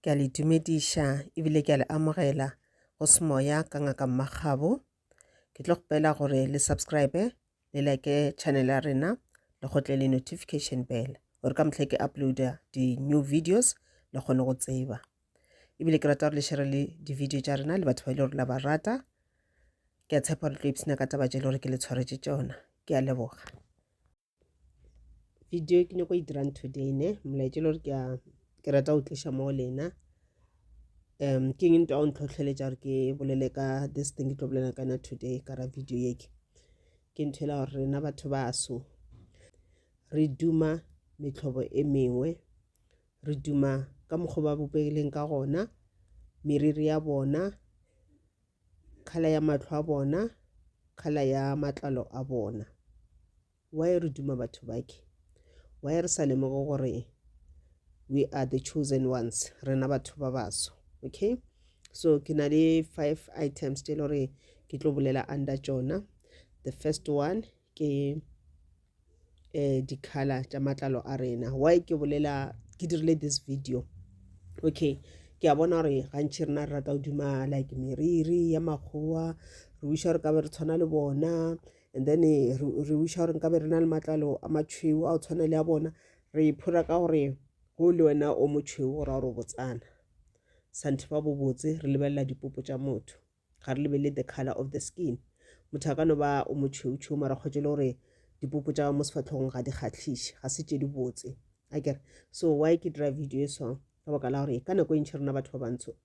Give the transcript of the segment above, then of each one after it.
Ke a le dumediša ebile ke a le amogela go Semoya ka Ngaka Mmakgabo. Ke tlo kgopela gore le subscribe le like channel ya rena le gotle le notification bell gore ka motlha ke uploada di-new videos le kgone go tseba. Ebile ke rata gore le share le di-video tša rena le batho ba ile gore la ba rata. Ke a tshepa gore tlo ipsina ka taba tše le gore ke le tshwaretše tšona. Ke a leboga. Video ke nyako e dirang today ne molaetše le gore ke rata go tliša mo lena. Ke eng ntwa o ntlhotlheletša gore ke bolele ka this thing ke tlo bolela ka na today ka ra video yeke. Ke nthwela gore rena batho baso re duma mehlobo e mengwe, re duma ka mokgwa ba bopegileng ka gona, meriri ya bona, khala ya matlho a bona, khala ya matlalo a bona. Why re duma batho bake? Why re sa lemoge gore we are the chosen ones, rena batho ba baso? Okay, so ke na le 5 items tse lore ke tlo bolela under tšona. The first one ke di color tša matlalo a rena. Why ke dirile this video? Okay, ke a bona gore gantši rena re rata go duma like meriri ya makgowa, re wiša gore ka be re tshwana le bona, and then re wiša gore nka be re na le matlalo a matšhweu a o tshwana le a bona. Re iphora ka gore go le wena o motšhweu gore a re botsana santhe ba bobotse re lebelela dipopo tša motho, ga re lebelele the color of the skin. Motho a ka no ba o motšhweu mara kgwetše le gore dipopo tša mo sefahlogong ga di kgatlhiše, ga se tše di botse. Akere, so why ke dira video e so ka baka la gore ka nako e ntšhi rena batho ba bantsho,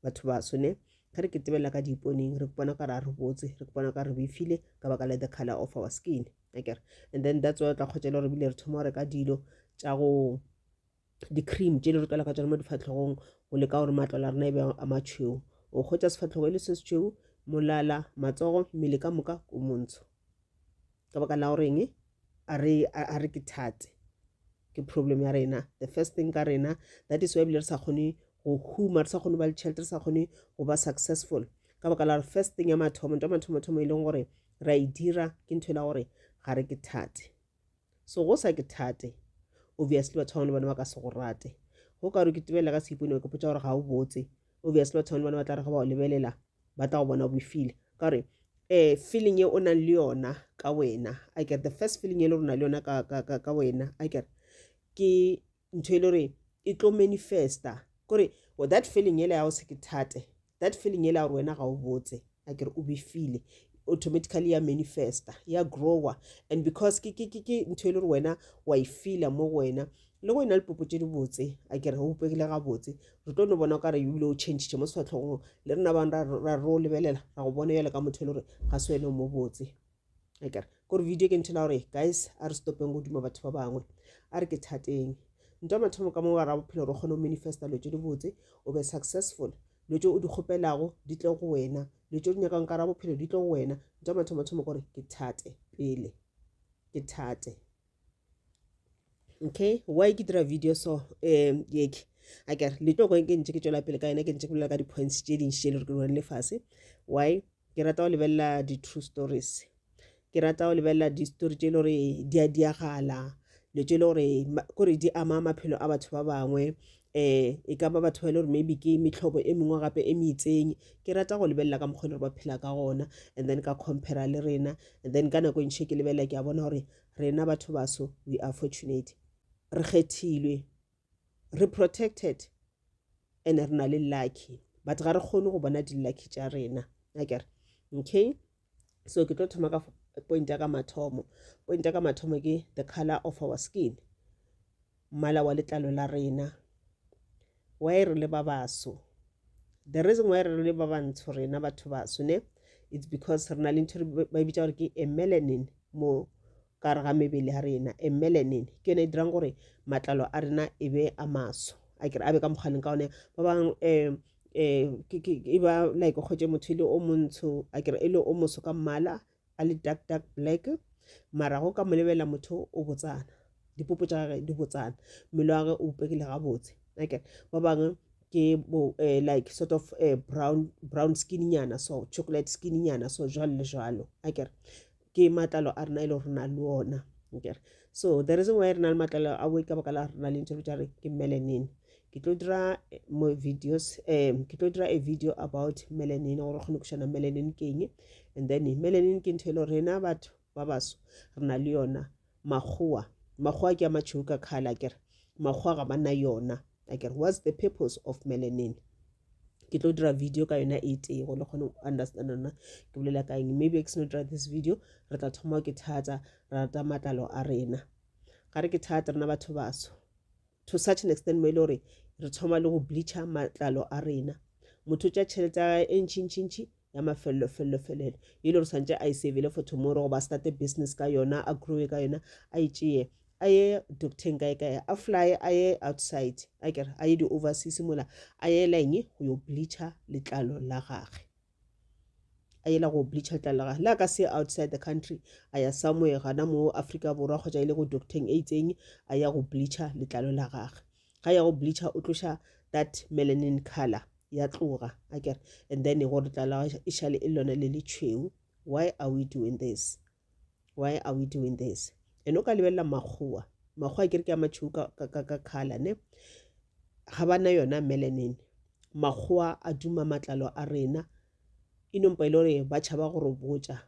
batho baso ne ga re ke tebela ka diiponeng re bona ka re botse, re bona ka re beefile ka baka la the color of our skin. Akere, and then that's why tla kgwetše le gore bile re thoma go reka dilo tša go di-cream tše le re kala ka tšona mo difahlogong go leka gore matlalo a rena e be a matšhweu. O kgwetša sefatlhogo e le se setšhweu, molala, matsogo, mmele ka moka o montsho. Ka baka la goreng a re ke thate ke problem ya rena. The first thing ka rena, that is why bile re sa kgone go huma, re sa kgone ba le tšhelete, re sa kgone go ba successful ka baka la first thing ya mathomo ntwa mathomo e leng gore ra e dira ke ntho la gore ga re ke thate. So go sa ke thate obviously batho ba bona ba ka se go rate. Go ka re ke tebela ka seipone ke potša gore ga o botse, obviously batho ba bona ba tla re ga ba o lebelela ba tla go bona o feel ka gore feeling ye o nang le yona ka wena. I get the first feeling ye le rona le yona ka wena. I get ke ntho e le gore e tlo manifesta kore that feeling ye le ya o se ke thate, that feeling ye le ya gore wena ga o botse a kere o feel automatically ya manifesta ya grower, and because ke ntho e le gore wena wa e feela mo wena le go ina le popo tše di botse a kere go upegile ga botse re tlo no bona ka re ebile o change mo sefatlhogong le rena bang ra ro lebelela ra go bona yela ka motho e le gore ga se wena mo botse. A kere gore video ke nthela gore guys a re stopeng go duma batho ba bangwe, a re ke thateng ntwa mathomo ka mo ra bophelo re kgone go manifesta lo tše di botse o be successful, lo tše o di kgopelago di tle go wena, lo tše o di nyakang ka ra bophelo di tle go wena. Ntwa mathomo gore ke thate pele, ke thate. Okay, why ke dira video so yeke a kere le tlo go ke ntse ke tšwela pele ka ena ke ntse ke bolela ka di-points tše dintši le re ke le fase. Why ke rata go lebelela di-true stories, ke rata go lebelela di-story tše le gore di a diagala, le tše le gore kore di ama maphelo a batho ba bangwe. E ka ba batho ba le gore maybe ke mehlobo e mengwe gape e meitseng. Ke rata go lebelela ka mokgwa le gore ba phela ka gona, and then ka compare le rena, and then ka nako e ntšhi ke lebelela ke a bona gore rena batho baso we are fortunate, re kgethilwe, re protected, and re na le lucky, but ga re kgone go bona di-lucky tša rena. Akere, okay, so ke tlo thoma ka point ya ka mathomo. Point ya ka mathomo ke the color of our skin, mmala wa letlalo la rena. Why re le ba baso? The reason why re le ba bantsho rena batho baso ne, it's because re na le ntho ba bitša gore ke a melanin mo ka re ga mebele ya rena. A melanin ke yone e dirang gore matlalo a rena e be a maso, a kere a be ka mokgaleng ka one ba bang e ba like kgwetše motho e le o montsho a kere e le o moso ka mmala a le dark black, mara go ka mo lebelela motho o botsana, dipopo tša gage di botsana, mmele wa gage o upegile ga botse. Okay, ba bangwe ke like sort of brown skin nyana, so chocolate skin nyana, so jwalo le jwalo. Akere ke matlalo a rena ile rena le ona. Okay, so the reason why rena le matlalo a we ka baka la rena le ntho tša re ke melanin, ke tlo dira more videos ke tlo dira a video about melanin gore khone go shana melanin ke eng and then melanin ke ntelo rena batho ba baso rena le yona magwa ke machuka khala kere magwa ga bana yona like what's the purpose of melanin ke tlo dira video ka yona e go le khone understand nna ke bolela ka eng maybe ke no dira this video re tla thoma ke thatsa rata matlalo a rena gare ke thatsa rena batho baso to such an extent mo ile re thoma le go bleacher matlalo a rena motho tja tšhelete e ntšintšintši ya mafelelo felelo ile re santse a save for tomorrow go ba start a business ka yona a grow ka yona a itšee a ye doctor kae a fly a ye outside a kere a ye di overseas mola a ye leng go yo bleacher letlalo la gagwe a yela go bleacher letlalo la gagwe la ka se outside the country a ya somewhere gana mo Africa borwa go ja ile go doctor e itseng a ya go bleacher letlalo la gagwe ga ya go bleacher o tlosha that melanin color ya tloga a kere and then go letlalo e shale e lona le tšhweu why are we doing this and o ka lebella magwa ke re ke a machuka ka color ne ga bana yona melanin magwa a duma matlalo a rena inompa ile re ba tšhaba go robotsa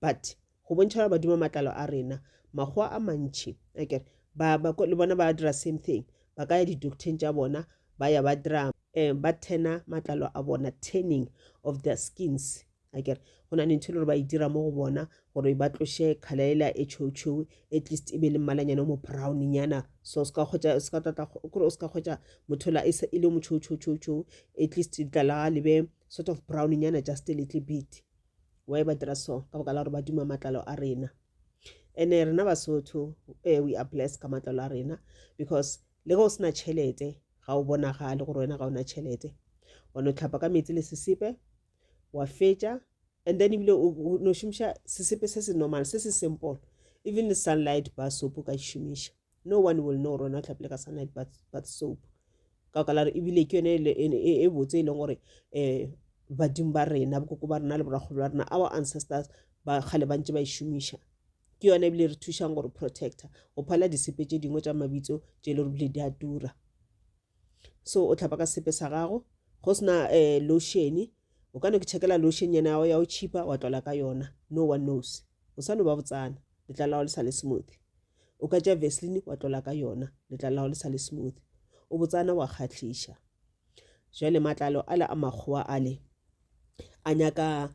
but go bontšha ba duma matlalo a rena magwa a mantši akere ba le bona ba dira same thing ba ka ya di doctor tša bona ba ya ba dira ba tena matlalo a bona tanning of their skins akere gona ne ntho le ba e dira mo go bona gore ba tloshe khalela e chouchou at least e be le mmalanyana mo brown nyana so ska khotsa mothola e le mo chouchou at least itlala le be sort of brown nyana just a little bit why ba dira so ka baka la gore ba duma matlalo a rena ene rena Basotho we are blessed ka matlalo a rena because le go sna tšhelete ga o bona ga le gore wena ga ona tšhelete ono tlhapa ka metsi le sesepe wa fetša and then ibile no shumisha sesepe se normal se simple even the sunlight bar soap ka shumisha no one will know rona tlhapile ka sunlight but soap ka kala re ibile ke yone e botse ile gore badimo ba rena bokoko ba rena le boragolo ba rena our ancestors ba khale ba ntse ba shumisha ke yone ibile re thushang gore protector o phala disepe tše dingwe tša mabitso tše le re bile di a tura so o tlhapa ka sepe sa gago go sna lotion o ka no ke checkela lotion yana ya o cheaper wa tlola ka yona no one knows o sa no ba botsana letlalo le sa le smooth o ka tja Vaseline wa tlola ka yona letlalo le sa le smooth o botsana wa khathlisha jwale matlalo ala a magwa ale a nyaka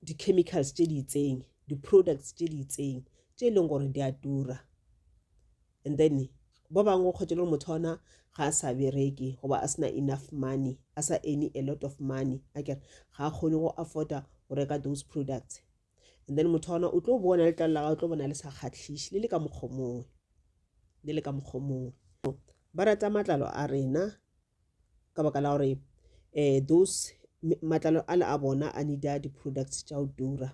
di chemicals tše di itseng di products tše di itseng tše leng gore di a tura and then ba bangwe khotse le motho ona ga sa bereke goba a sna enough money a sa earn a lot of money akere ga khone go afforda go reka those products and then motho ona o tlo bona le tlalla ga o tlo bona le sa khathlish le ka mogomong ba rata matlalo a rena ka baka la gore those matlalo a bona a need di products tša o dura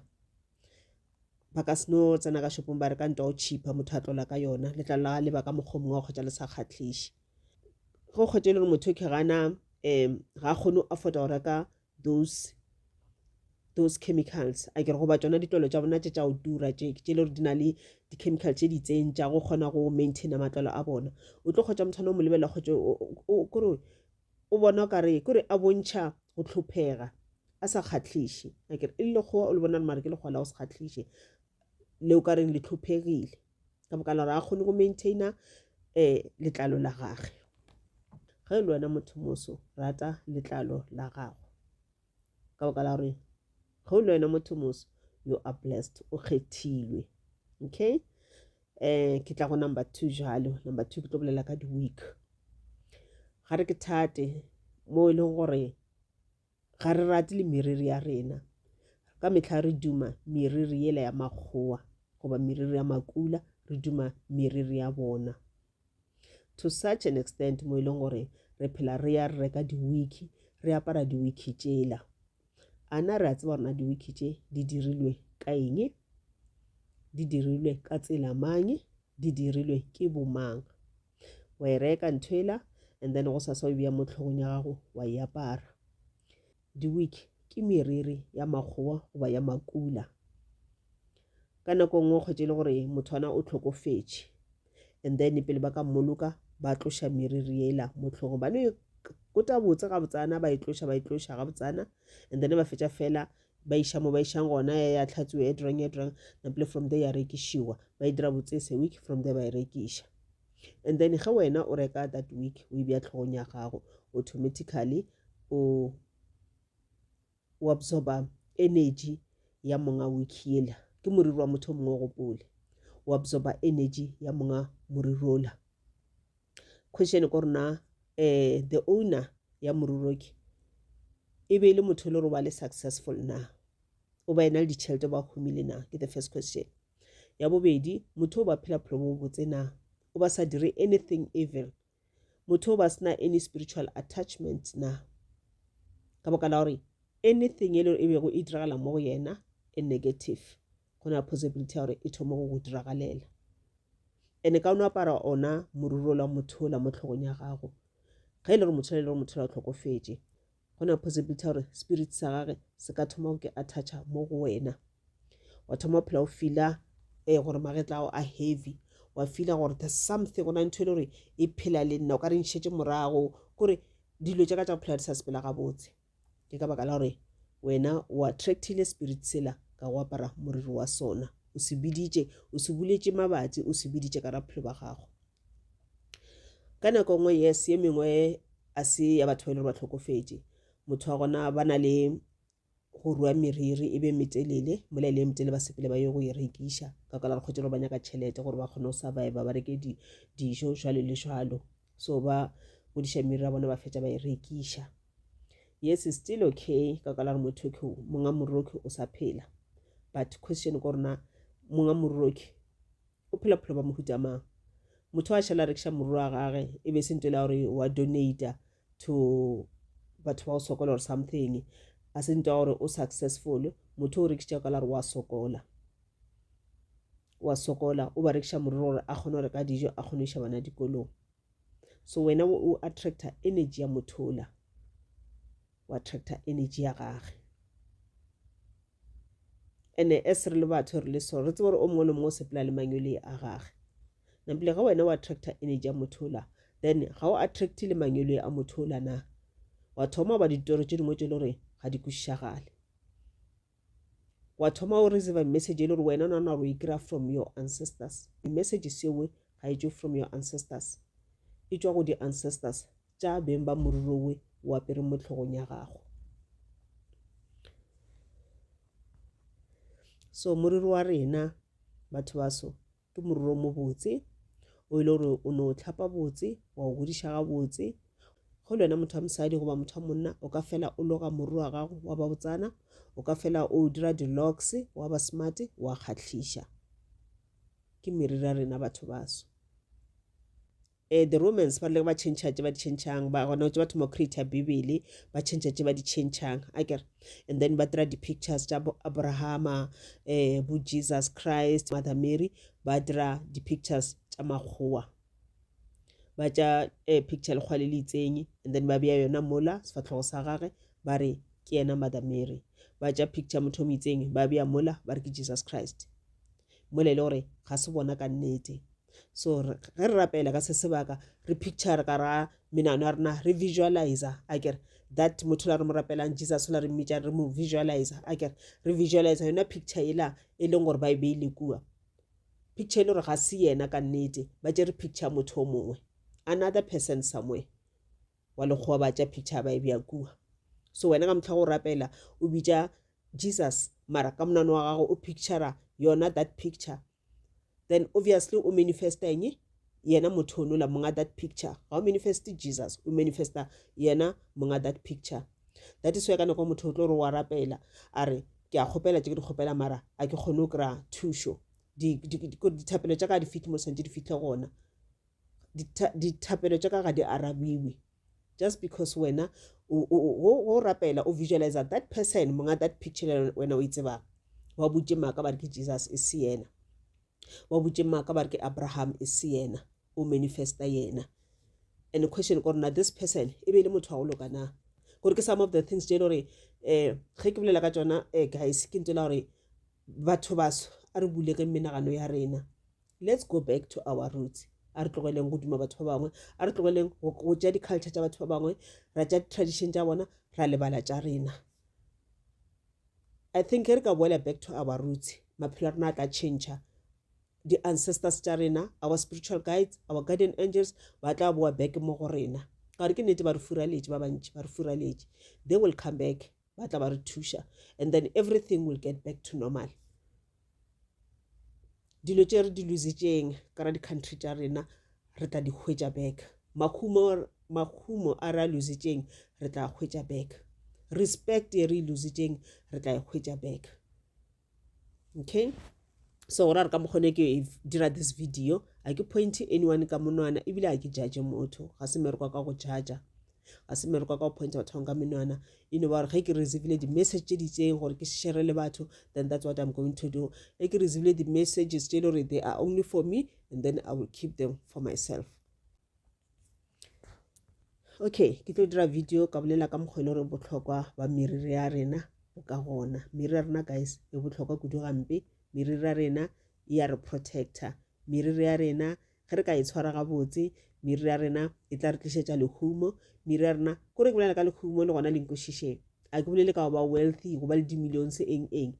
ba ka sno tsena ka shopong ba re ka nto cheaper motho a tlola ka yona letlalo la le ba ka mogomong wa khotsa le sa khathlish go khotele re motho ke gana ga khone afford go reka those chemicals a ke go ba tsona ditlolo tša bona tša o dura tše le re dina le di chemical tše di tseng tša go khona go maintain matlalo a bona o tlo khotsa mthano mo lebela khotse o bona ka re kore a bontšha go tlhophega a sa khathlish a ke ile go o bona mare ke le go la o sa khathlish le o ka reng le tlhophegile ka baka la ra khone go maintaina letlalo la gagwe ga le wena motho moso rata letlalo la gago ka baka la re ga le wena motho moso you are blessed o khethilwe okay ke tla go number 2 jalo number 2 ke tlo bolela ka di week ga re ke thate mo ile gore ga re rate le meriri ya rena ka metla re duma meriri yela ya magwa goba meriri ya makula re duma meriri ya bona to such an extent mo ile gore re phela re ya reka di wiki re apara di wiki tšela ana re a tseba rena di wiki tše di dirilwe ka eng di dirilwe ka tsela mang di dirilwe ke bomang wa e reka nthwela and then go sa bia mo tlhogong ya gago wa e apara di wiki ke meriri ya magwa goba ya makula ka nako ngwe khotse le gore mothwana o tlhokofetse and then pele ba ka mmoloka ba tlosha meriri ela mo tlhogong ba no kota botse ga botsana ba itlosha ga botsana and then ba fetša fela ba iša mo ba išang gona ya tlhatsiwa e drang nample from there ya rekišiwa ba e dira botse se week from there ba e rekiša and then ge wena o reka that week o e bea tlhogong ya gago automatically o absorba energy ya monga week yela ke moriri wa motho mongwe go pole o absorba energy ya monga moriri ola question ko rena the owner ya moriri e be le motho le re ba le successful na o ba ena le ditšhelete ba humile na ke the first question ya bobedi motho o ba phela phelo bo botse na o ba sa dire anything evil motho o ba sena any spiritual attachment na ka baka la gore anything e bego e diragala mo go yena e negative go na possibility ya gore e thoma go diragalela ene ka o no apara ona moriri la motho la mo tlhogong ya gago ga e le gore motho la tlhokofetse go na possibility ya gore spirit sa gage se ka thoma go ke attach mo go wena wa thoma phela o fila gore magetla ao a heavy wa fila gore there's something go na ntho e le gore e phela le nna o ka re nšhetse morago kore dilo tša ka tša phela di sa sepela ga botse ke ka baka la gore wena o attractile spirit sela ka go apara moriri wa sona o se biditše o se buletše mabatsi o se biditše ka raphelo ba gago ka nako nngwe yes ye mengwe a se ya batho ba ile ba tlhokofetse motho wa gona ba na le go rua meriri e be metelele molaile e metelele ba sepele ba ye go e rekiša ka kala re kgotse re ba nyaka tšhelete gore ba kgone go survive ba reke dijo jwalo le jwalo so ba godiša meriri ya bona ba fetša ba e rekiša yes it's still okay ka kala re motho ke monga moriri o sa phela but question ko rena monga moriri o phela phelo ba mohuta mang motho a šala rekiša moriri wa gage e be se ntwe la gore wa donate to batho ba go sokola or something a se ntwa gore o successful motho o rekiša ka la re wa sokola o ba rekiša moriri gore a kgone go reka dijo a kgone go iša bana dikolong so wena o attracta energy ya motho ola o attracta energy ya gage ene as re le batho re le so re tsebe gore o mongwe le mongwe o sepela le manyole a gage nampile ga wena o attracta energy ya motho ola then ga o attractile manyole a motho ola na wa thoma ba ditoro tše dingwe tše le gore ga di kwešišagale wa thoma o receive message e le gore wena nana o e kry-a from your ancestors message sewe ga e tšwe from your ancestors e tšwa go di-ancestors tša beng ba moriri owe o apere mo tlhogong ya gago so moriri wa rena batho ba so ke moriri o mo botse o ile gore o no tlhapa botse wa o godiša ga botse go le wena motho wa mosadi goba motho wa monna o ka fela o loga moriri wa gago wa ba botsana o ka fela o dira di-locks wa ba smart wa kgatlhiša ke meriri ya rena batho baso the Romans ba le ba tšhentšha tše ba di tšhentšhang ba gona tše batho mo create bibele ba tšhentšha tše ba di tšhentšhang akere and then ba dira di-pictures tša bo Abrahama bo Jesus Christ Mother Mary ba dira di-pictures tša makgowa ba tša picture lekgwale le itseng and then ba bea yona mola sefatlhogo sa gage ba re ke yena Mother Mary ba tša picture motho o mo itseng ba bea mola ba re ke Jesus Christ mola e le gore ga se bona ka nnete so ge re rapela ka se sebaka re picture ka ra menano ya rena re visualize akere that motho la re mo rapelang Jesus la re mmitša re mo visualize akere re visualize yona picture ela e leng gore ba e beile kua picture e le gore ga se yena ka nnete ba tšere picture motho o mongwe another person somewhere wa lekgowa ba tša picture ba e bea kua so wena ka motlha go rapela o bitša Jesus mara ka monano wa gago o pictura yona that picture then obviously o manifesta eng yena motho ono la monga that picture ga o manifest Jesus o manifesta yena monga that picture that is why ka nako motho o tlo re wa rapela a re ke a kgopela tše ke di kgopela mara a ke kgone o kry-a thušo dithapelo tša ka di fitlhe mo santse di fitlhe gona dithapelo tša ka ga di arabiwe just because wena o rapela o visualize that person monga that picture wena o itseba wa botše maaka ba re ke Jesus e se yena wa botše maaka ba re ke Abraham e se yena o manifesta yena and the question gore na this person e be le motho wa go loka na gore ke some of the things tše le gore ge ke bolela ka tšona guys ke ntela gore batho baso a re bulege menagano ya rena let's go back to our roots a re tlogeleng go duma batho ba bangwe a re tlogeleng go tja di-culture tša batho ba bangwe ra tja di-tradition tša bona ra lebala tša rena. I think re ka boela back to our roots maphelo a rena a tla change. The ancestors tša rena, our spiritual guides, our guardian angels ba tla boa back mo go rena ka re ke nnete ba re furaletše ba bantši ba re furaletše. They will come back ba tla ba re thuša and then everything will get back to normal. Dilo tše re di lositšeng ka ra di-country tša rena re tla di hwetša back. Makhumo a re a lositšeng re tla hwetša back. Respect ye re lositšeng re tla hwetša back. Okay, so ra re ka mokgone ke dira this video a ke point anyone ka monwana ebile a ke judge motho ga se mereko ka go judge ga se mereko ka go point batho ka menwana ba re ge ke receive di message tše di tseng gore ke share le batho then that's what I'm going to do. Ge ke receive the messages tše le they are only for me and then I will keep them for myself. Okay, ke tlo dira video ka bolela ka mokgwa le re botlhokwa ba meriri ya rena ka gona. Meriri ya rena guys e botlhokwa kudu gampe. Meriri ya rena ya re protector. Meriri ya rena ge re ka e tshwara gabotse meriri ya rena e tla re tlišetša lehumo. Meriri ya rena ko re ke bolela ka lehumo le gona le nkošiše a ke bolele ka ba wealthy go ba le di-millions eng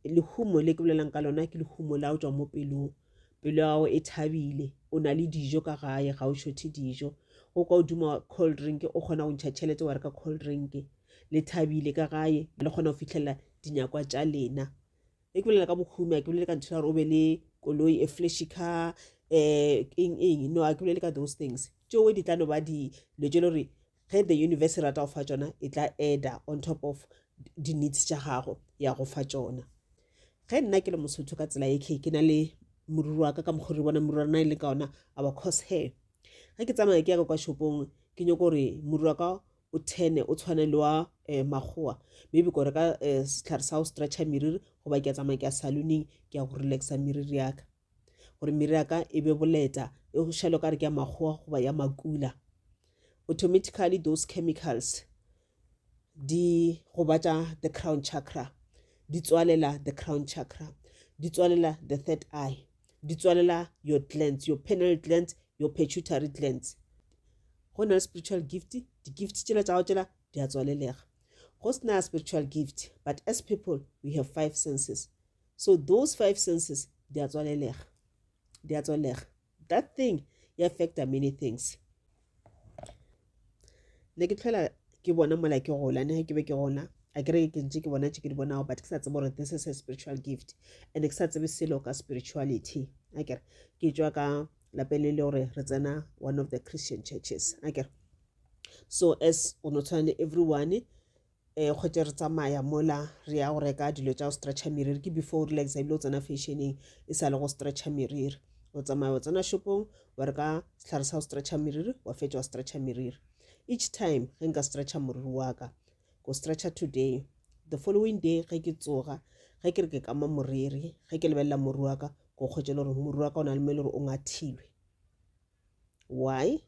lehumo le ke bolelang ka lona ke lehumo la o tšwa mo pelong. Pelo ya gago e thabile o na le dijo ka gae ga o šothe dijo go ka o duma cold drink o kgona go ntšha tšhelete wa re ka cold drink le thabile ka gae le kgona go fitlhelela dinyakwa tša lena. E ke bolela ka bohume a ke bolele ka ntho ya gore o be le koloi e flashy car no a ke bolele ka those things tšeo di tla no ba dilo tše le gore ge the universe rata go fa tšona e tla adda on top of di needs tša gago ya go fa tšona. Ge nna ke le Mosotho ka tsela eke ke na le moriri wa ka mokgwa re bona moriri wa rena e le ka ona our course hair. Ge ke tsamaya ke ya ka kwa shopong ke nyako gore moriri wa ka o tene o tshwane le wa makgowa maybe ko re ka setlhare sa go stretcha meriri goba ke a tsamaya ke ya salooneng ke ya go relaxa meriri ya ka gore meriri ya ka e be boleta e go shalo ka re ke ya makgowa goba ya makula. Automatically those chemicals di gobatša the crown chakra, di tswalela the crown chakra, di tswalela the third eye, di tswalela your glands, your pineal glands, your pituitary glands. Go na le spiritual gift, di gift tšela tša go tšela di a tswalelega. Go sena spiritual gift, but as people we have 5 senses, so those 5 senses di a tswalelega, di a tswalega. That thing e affecta many things. Ne ke tlhola ke bona mola ke gola ne ke be ke gona a kere ke ntse ke bona tše ke di bonago but ke sa tsebe gore this is a spiritual gift and ke sa tsebe selo ka spirituality. A kere ke tšwa ka lapeng le le gore re tsena one of the Christian churches. A kere so as o no tshwane everyone go tše re tsamaya mola re ya go reka dilo tša go stretcha meriri ke before relax ebile o tsena fashioneng e sa le go stretcha meriri o tsamaya o tsena shopong wa reka setlhare sa go stretcha meriri wa fetša wa stretcha meriri. Each time ge nka stretcha moriri wa ka go stretcha today the following day ge ke tsoga ge ke re ke kama moriri ge ke lebelela moriri wa ka go kgwetše le gore moriri wa ka o na le mo e le gore o ngathilwe. Why?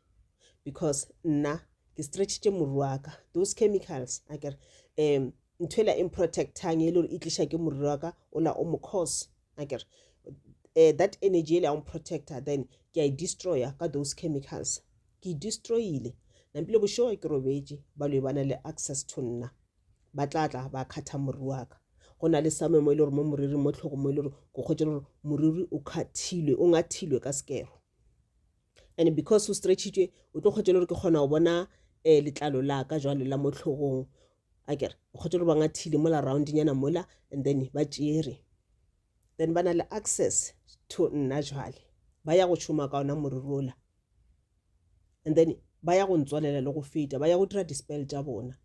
Because nna ke stretchitše moriri wa ka those chemicals a kere ntho ela in protectang e le gore e tliša ke moriri wa ka o la o mo cause a kere that energy ele ya go protector then ke a destroya ka those chemicals ke destroyile nampile bošogo ke robetše ba lo ba na le access to nna ba tlatla ba kgatha moriri wa ka go na le same mo e le gore mo moriri mo tlhogo mo e le gore go kgwetše le gore moriri o kgathilwe o ngathilwe ka sekero and because o stretchitšwe o tlo kgwetše le gore ke kgona go bona letlalo la ka jwale la mo tlhogong a kere o kgwetše le gore ba ngathile mola roundnyana mola and then ba tšere then ba na le access to nna jwale ba ya go šoma ka ona moriri ola and then ba ya go ntswalela le go feta ba ya go dira dispel tša bona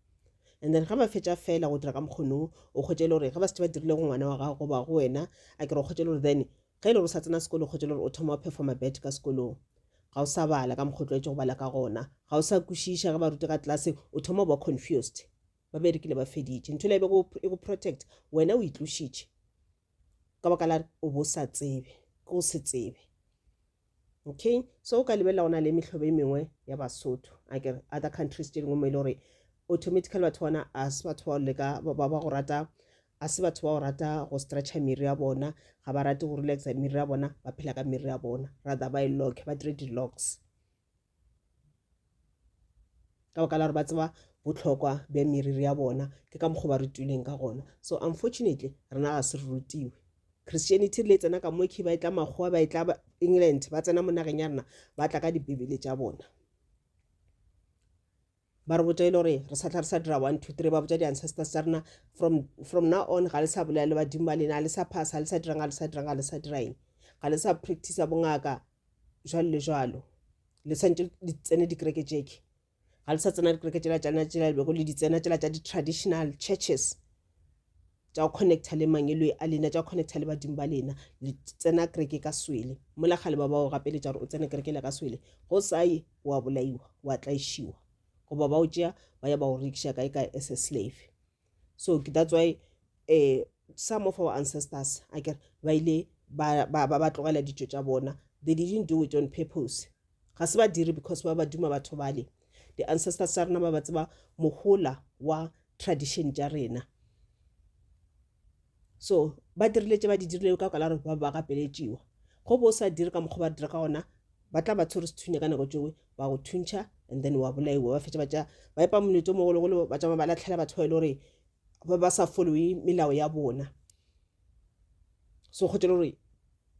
and then ga ba fetša fela go dira ka mokgonong o kgwetše le gore ga ba se ba dirile go ngwana wa gago goba go wena a kere o kgwetše le gore then ge e le gore o sa tsena sekolo o kgwetše le gore o thoma wa performa bad ka sekolong ga o sa bala ka mokgotlo go bala ka gona ga o sa kwešiša ga ba rute ka tlase o thoma ba confused ba berekile ba feditše ntho le e go protect wena o itlošitše ka baka la o bo sa tsebe ke o se tsebe. Okay, so o ka lebelela gona le mehlobo e mengwe ya Basotho a kere other countries tše dingwe mo e le gore automatically batho bona a se batho ba go rata a se batho ba o rata go stretcha miri ya bona ga ba rate go relaxa miri ya bona ba phela ka miri ya bona rather ba lock ba dire di-locks ka baka la gore ba tseba botlhokwa bja meriri ya bona ke ka mokgwa ba re tuleng ka gona. So unfortunately rena ga se re rutiwe Christianity le tsena ka moki ba itla magwa ba itla England ba tsena mo nageng ya rena ba tla ka dibibele tša bona ba re botsa ile gore re sa tla re sa dira 1 2 3 ba botsa di-ancestors tša rena from now on ga le sa bolela le badimo ba lena ga le sa phasa ga le sa dirang ga le sa dirang ga le sa diraeng ga le sa practice bongaka jalo le jalo le santse di tsene dikereke tšeke ga le sa tsena dikereke tšela tšana tšela lebeko le di tsena tšela tša di-traditional churches tša go connecta le mangelo a lena tša go connecta le badimo ba lena le tsena kereke ka swele mola gale ba ba o gapeletša gore o tsene kereke le ka swele go sae wa bolaiwa wa tlaišiwa goba ba o tšea ba ya ba o rekiša kae kae as a slave. So that's why some of our ancestors ba ile ba tlogela ditšo tša bona. They didn't do it on purpose ga se ba dire because ba duma batho bale. The ancestors tša rena ba ba tseba mogola wa tradition tša rena, so ba dirile tše ba di dirile ka la gore ba gapeletšiwa go bo sa dire ka mokgwa ba dira ka gona ba tla ba tshwere sethunya ka nako tšeo ba go thuntšha and then wa bolaiwa ba fetša ba epa moletso mogologolo ba tšama ba latlhela batho ba ile gore ba sa followe melao ya bona. So go tšela gore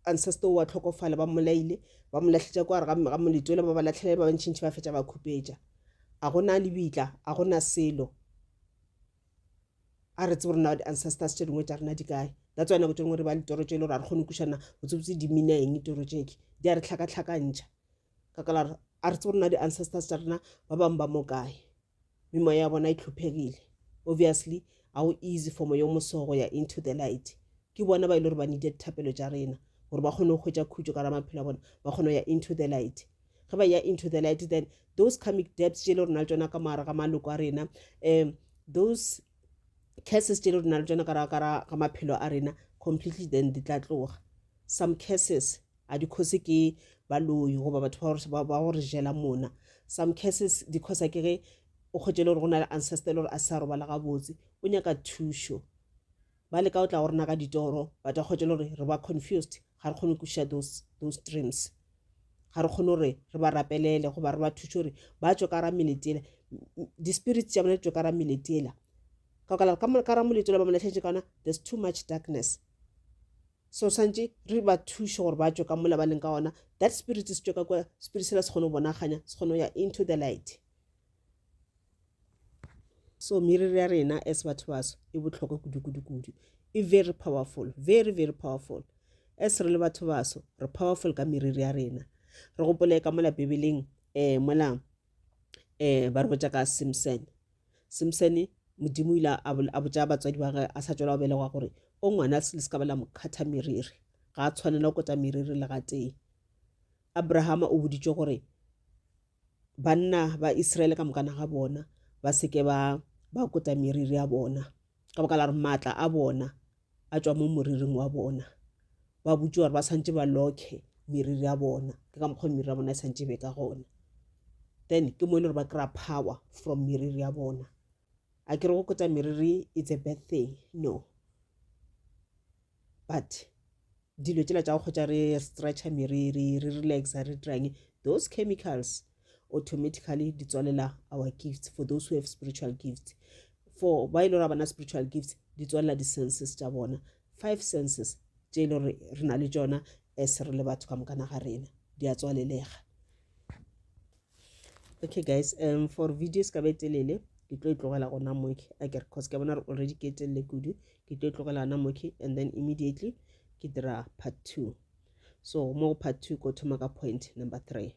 ancestor wa tlhokofala ba molaile ba molatlhetša kwa ga moletso le ba ba latlhela ba bantšintši ba fetša ba khupetša a gona lebitla a gona selo a re tsebe rena di-ancestors tše dingwe tša rena di kae. That's why nako tše dingwe re ba le toro tše ile gore a re kgone kušana botsebotse di mina eng toro tšeke di a re tlhakatlhakantšha ka kala a re tsebe rena di-ancestors tša rena ba bangwe ba mo kae memoya ya bona e tlhophegile obviously a o easy for moya o mosogo ya into the light ke bona ba ile gore ba needed thapelo tša rena gore ba kgone go hwetša khutšo ka ra maphelo a bona ba kgone ya into the light. Ga ba ya into the light then those karmic debts tše le rena le tšona ka mara ga maloko a rena those curses tše le rena le tšona ka maphelo a rena completely then di tla tloga. Some curses a di cause ke baloi goba batho ba go re jela mona. Some curses di cause ke ge o kgotše le gore go na le ancestor le gore a sa robala gabotse o nyaka thušo ba le ka o tla go rena ka ditoro ba tla kgotše le gore re ba confused ga re kgone kuša those dreams ga re kgone gore re ba rapelele goba re ba thuše gore ba tšwe ka ra meletela di-spirits tša bona tšwe ka ra meletela ka ra moletela ba moletlhetše kana there's too much darkness. So santše re ba thuše gore ba tšwe ka mola ba leng ka ona that spirit se tšwe ka kwa spirit sela se kgone go bonaganya se kgone ya into the light. So meriri ya rena as batho baso e botlhokwa kudu e very powerful very very powerful as re le batho baso re powerful ka meriri ya rena. Re gopole ka mola bibeleng mola ba re botša ka Samson modimo ile a botša batswadi ba ge a sa tšwela go belegwa gore o ngwana le se ka ba la mokhatha meriri ga a tshwanela go kota meriri le ga tee. Abrahama o boditšwe gore banna ba Israele ka mokana ga bona ba seke ba kota meriri ya bona ka baka la re maatla a bona a tšwa mo moriring wa bona ba botše gore ba santše ba lokhe meriri ya bona ke ka mokgwa meriri ya bona e santše be ka gona then ke mo ile gore ba kry power from meriri ya bona. A ke re go kota meriri it's a bad thing no, but dilo tšela tša go kgotša re stretcha meriri re relaxa re dirang those chemicals automatically di tswalela our gifts for those who have spiritual gifts. For ba ile ra bana spiritual gifts di tswalela di-senses tša bona 5 senses tše ile re na le tšona as re le batho ka mokana ga rena di a tswalelega. Okay guys, for videos ka betelele ke tlo itlogela gona moki akere cause ke bona re already ke telele kudu ke tlo itlogela na moki and then immediately ke dira part 2. So mo part 2 go thoma ka point number 3.